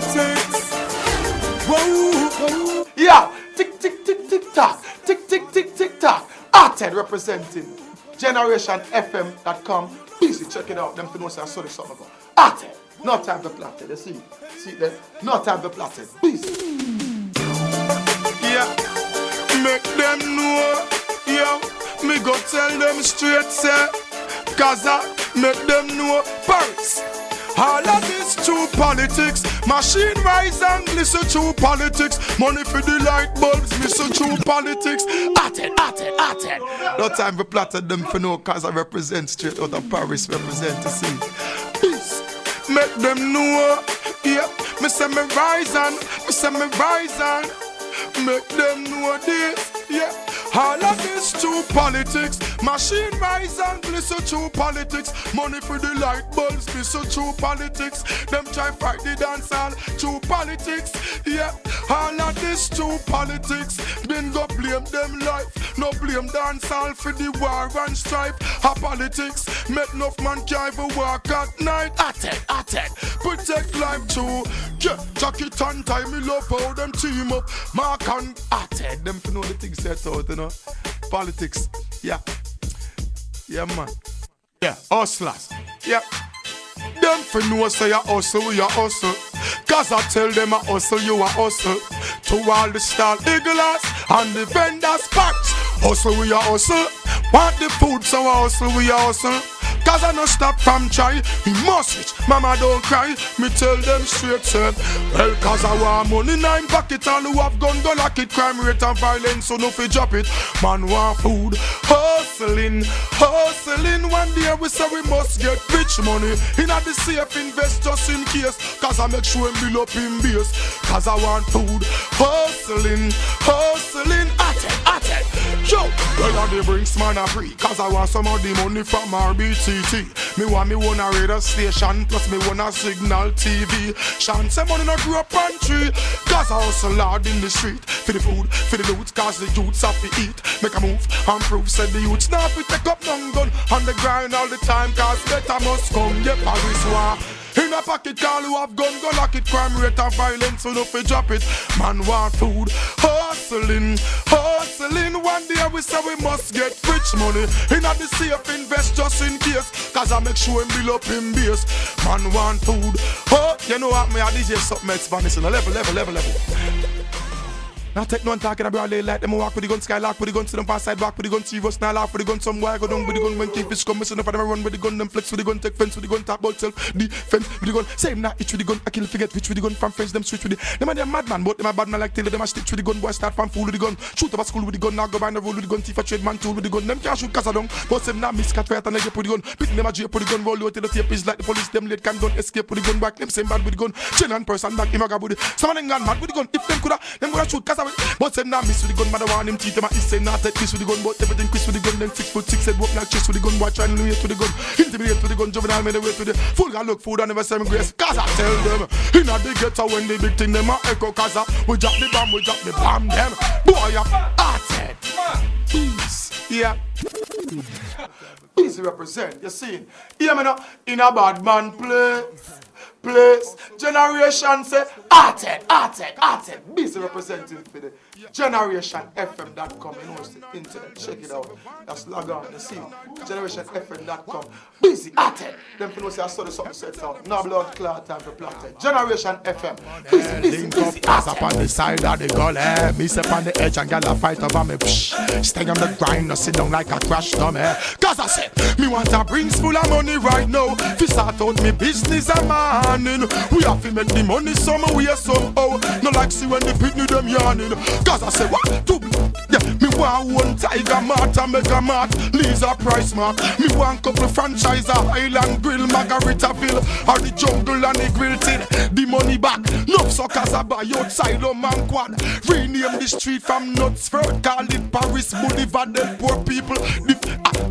politics. Whoa. Yeah, tick tick tick tick tock, tick tick tick tick tock. Arted representing GenerationFM.com. Busy, check it out. Them to know say I saw this something ago. Arted, no time to plot it. You see it there? No time to plot it. Busy. Yeah, make them know. Yeah, me go tell them straight, say, cause I make them know Paris. All of this true politics. Machine rise and listen to politics. Money for the light bulbs, listen to politics. Arted. No time for plotted them for no, cause I represent straight out of Paris, represent to see. Peace. Make them know. Yeah, me say me rise and, make them know this. Yeah, all of this true politics. Machine rise and listen to politics. Money for the light bulbs, listen to politics. Them try fight the dance hall, true politics. Yeah, all of this true politics. Then go blame them life, no blame dance hall for the war and strife. A politics, make enough man can't even walk at night. Arted, protect life too. Yeah, jacket and tie, me love how them team up. Mark and Arted, them for know the things set out, you know. Politics, yeah. Yeah, man. Yeah, hustlers. Yeah. Them for know say you hustle, we a hustle. Cause I tell them I hustle, you a hustle. To all the stall eaglers and the vendors parts. Hustle, we a hustle. Want the food, so I hustle, we a hustle. Cause I no stop from try. We must reach, mama don't cry. Me tell them straight, say, well, cause I want money in my pocket. All who have gun go lock it. Crime rate and violence, so no fi drop it. Man want food, hustling. One day we say we must get rich money. In a the safe invest just in case. Cause I make sure him build up him base. Cause I want food, hustling. Arted. Yo, well I they bring man a free. Cause I want some of the money from RBTT. Me want me one a radio station. Plus me one a signal TV. Shan say money not grow up on tree. Cause I hustle hard in the street. For the food, for the loot. Cause the youths have to eat. Make a move and prove. Said the youths now fi take up long gun. On the grind all the time. Cause better must come. Yeah, Paris war. In a pocket, all who have gun, go lock it. Crime rate and violence, so no fi drop it. Man want food, hustling. One day we say we must get rich money. In a the safe invest just in case. Cause I make sure him build up him base. Man want food, you know what, me a DJ something else Spanish in a level. Now take no one talking about lay like them walk with the gun, skylark with the gun, sit them past side walk with the gun, see us now laugh with the gun, somewhere go down with the gun, when fish come, missing up and them run with the gun, them flex with the gun, take fence with the gun, talk about self, defense with the gun, same now itch with the gun, I kill forget which with the gun, from friends them switch with the, them are the madman, but them are bad man like tell them a stitch with the gun, boy start from fool with the gun, shoot up a school with the gun, now go by the road with the gun, thief a trade man tool with the gun, them can't shoot casa down, but them now miss cat fight and they get with the gun, beat them a jail with the gun, roll out till the tape is like the police, them late can don't escape with the gun, back them same bad with the gun, chill and person back, him a grab with it, some of them gone mad with the gun, if them coulda, them coulda shoot casa with, but them now miss with the gun, mother want him teeth, them a is say not take this with the gun, but everything quiz with the gun, then 6'6" head walk like chest with the gun, watch and wait with the gun, intimidate with the gun, juvenile made the way to the full guy look food and never say me grace, cause I tell them, in a the ghetto when the big thing them a echo, cause we drop the bomb them, boy up, Arted, peace, yeah. Peace represent, you see, hear me now, in a bad man place, generation say, Arted, busy representing for the GenerationFM.com, you know it's the internet, check it out, that's log on, you see, GenerationFM.com, busy, Arted, them people say I saw the something set out, no blood clot time for plotted, Generation FM, busy, pass up on the side of the gully, me step on the edge and gal a fight over me, stay on the grind, no sit down like a crash dummy, cause I said, me want a rings full of money right now, fi start out me business a morning, we have to make the money some way somehow, no like see when the pitney them yarning, cause I say what to yeah, me want one Tiger Mart and Mega Mart, Lisa Price Mart, me want couple franchise a Highland Grill, Margaritaville, or the Jungle and the Grill Tin, the money back, no suckers a buy outside of man quad, rename the street from Knutsford, call it Paris Boulevard, them poor people,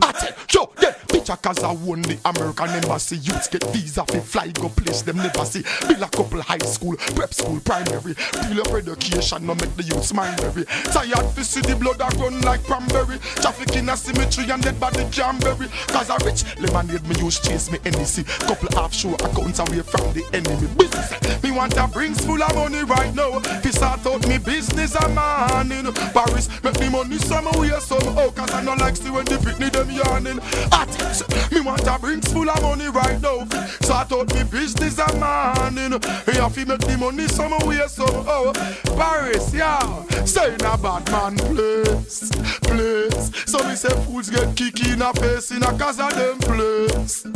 Arted, yo, yeah, Teacher cause I won the American embassy. Youths get visa fi fly go place them never see. Build a couple high school, prep school, primary. Build up education, no make the youths mind very. Tired fi see the blood a run like cranberry. Traffic in a cemetery and dead body Jamberry. Cause I rich lemonade me use chase me NEC. Couple half-show accounts away from the enemy. Business, me want a brings full of money right now. Fi start out me business a man in Paris. Make me money somewhere somehow. Cause I no like see when the Britney them yarning. Attention, me want a brings full of money right now. Start out me business a man in. Me have to make the money somewhere somehow. Paris, yeah. Say in a bad man place. So me say fools get kicked in a face in a cause of them place.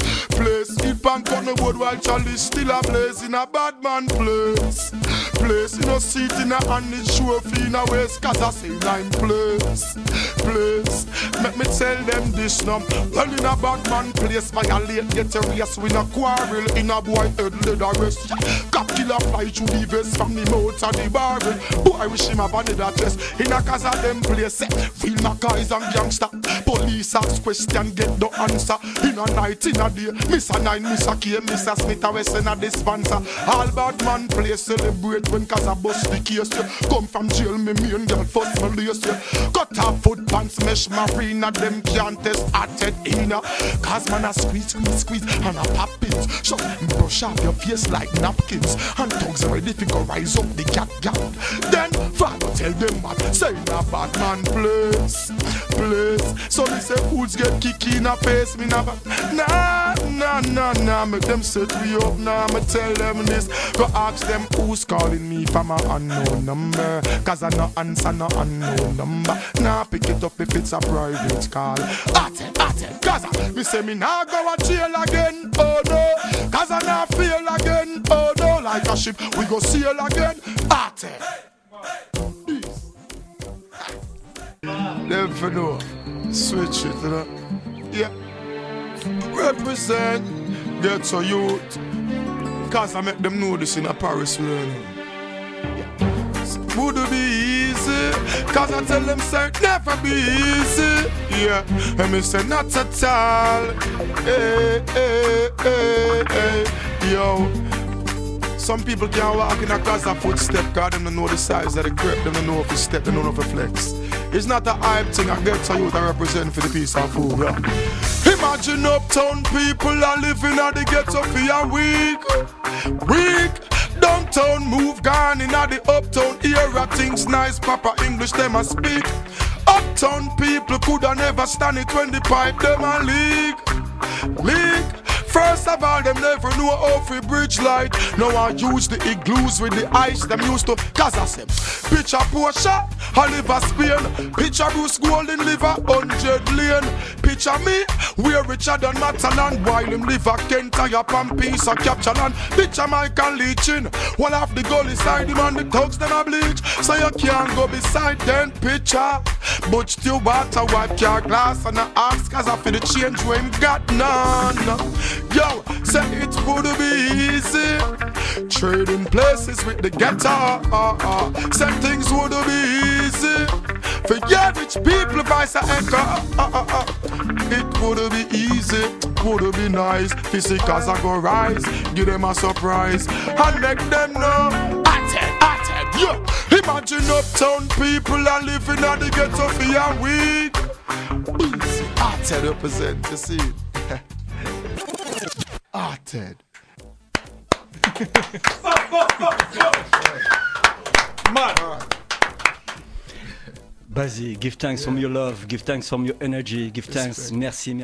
Eat pan on the board while Charlie still a blaze in a bad man place. You know seat in a hand it show in a waist cause I say nine place. Make me tell them this now. Well in a bad man place violate get a race win a quarrel in a boy head leather rest. Cop killer fly through the vest from the mouth of the barrel. Boy wish him a body that chest in a cause of them place. Real Mackay's and gangster. Police ask question get no answer. In a night in a day. Mr. 9, Mr. K, Mr. Smith a Wesson a dispenser. All bad man place celebrate when cause I bust the case. Come from jail me and girl first my lace. Cut off foot pants mesh marina. Them can't test hearted inna. Cause man a squeeze and a pop it. So brush off your face like napkins. And dogs ready to go rise up the cat. Then father tell them what say in a bad man place. So me say fools get kicked in a face. Me never nah. Make them set me up now. Me tell them this. Go ask them who's calling me from a unknown number. Cause I no answer no unknown number. Nah pick it up if it's a private call. Ate, cause me say me nah go a jail again. Oh no, cause I nah feel again. Oh no, like a ship we go sail again. Ate. Them for know. Switch it, you know. Yeah. Represent, get so youth. Cause I make them know this in a Paris way. Yeah. Would it be easy? Cause I tell them say never be easy. Yeah. And me say not at all. Hey. Yo. Some people can't walk in a cause of footstep. Cause them don't know the size of the grip. Them don't know if you step, they don't know if you flex. It's not a hype thing, I get so you to represent for the piece of food, yeah. Imagine uptown people are living at the ghetto for a week. Downtown move gone in at the uptown era. Things nice, proper English them a speak. Uptown people coulda never stand it when the pipe them a leak. First of all, them never know how to bridge light. Now I use the igloos with the ice them used to. Cause I say, picture Porsche, I live a Spain. Picture Bruce Golden live a 100 lane. Picture me, we're richer than Matalan. While him live a Kentire and piece of capture land. Picture Michael Leachin. One half the goal inside him and the thugs them a bleach. So you can't go beside them picture. But still water wipe your glass and I ask cause I feel the change when him got none. Yo, say it would be easy. Trading places with the ghetto. Say things would be easy. For your rich people, vice a echo. It would be easy, would be nice. Physicals I go rise, give them a surprise and make them know. Yo, imagine uptown people are living at the ghetto for a week. Ted represent the scene. Ted. Bazi, give thanks from your love, give thanks from your energy, give thanks. Merci.